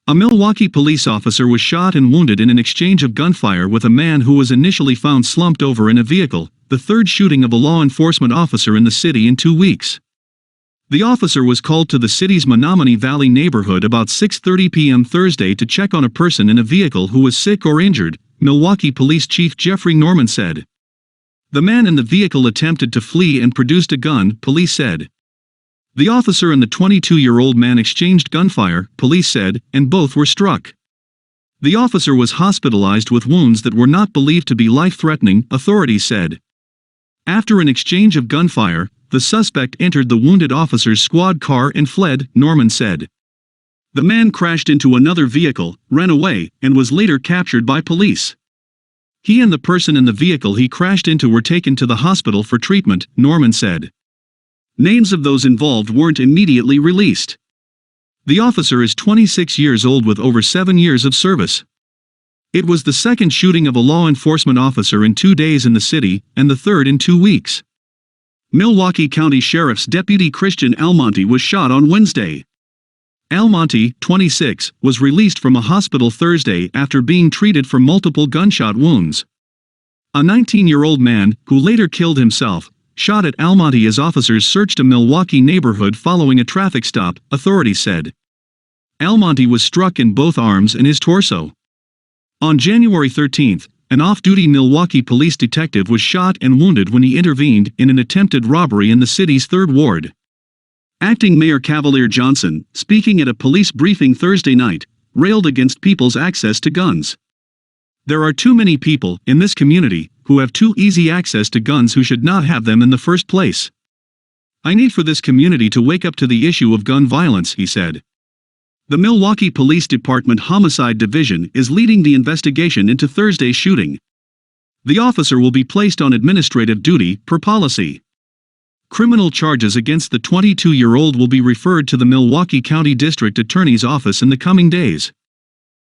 A Milwaukee police officer was shot and wounded in an exchange of gunfire with a man who was initially found slumped over in a vehicle, the third shooting of a law enforcement officer in the city in 2 weeks. The officer was called to the city's Menominee Valley neighborhood about 6:30 p.m. Thursday to check on a person in a vehicle who was sick or injured, Milwaukee Police Chief Jeffrey Norman said. The man in the vehicle attempted to flee and produced a gun, police said. The officer and the 22-year-old man exchanged gunfire, police said, and both were struck. The officer was hospitalized with wounds that were not believed to be life-threatening, authorities said. After an exchange of gunfire, the suspect entered the wounded officer's squad car and fled, Norman said. The man crashed into another vehicle, ran away, and was later captured by police. He and the person in the vehicle he crashed into were taken to the hospital for treatment, Norman said. Names of those involved weren't immediately released. The officer is 26 years old with over 7 years of service. It was the second shooting of a law enforcement officer in 2 days in the city, and the third in 2 weeks. Milwaukee County Sheriff's Deputy Christian Almonte was shot on Wednesday. Almonte, 26, was released from a hospital Thursday after being treated for multiple gunshot wounds. A 19-year-old man, who later killed himself, shot at Almonte as officers searched a Milwaukee neighborhood following a traffic stop, authorities said. Almonte was struck in both arms and his torso. On January 13, an off-duty Milwaukee police detective was shot and wounded when he intervened in an attempted robbery in the city's 3rd Ward. Acting Mayor Cavalier Johnson, speaking at a police briefing Thursday night, railed against people's access to guns. There are too many people in this community who have too easy access to guns who should not have them in the first place. I need for this community to wake up to the issue of gun violence, he said. The Milwaukee Police Department Homicide Division is leading the investigation into Thursday's shooting. The officer will be placed on administrative duty, per policy. Criminal charges against the 22-year-old will be referred to the Milwaukee County District Attorney's Office in the coming days.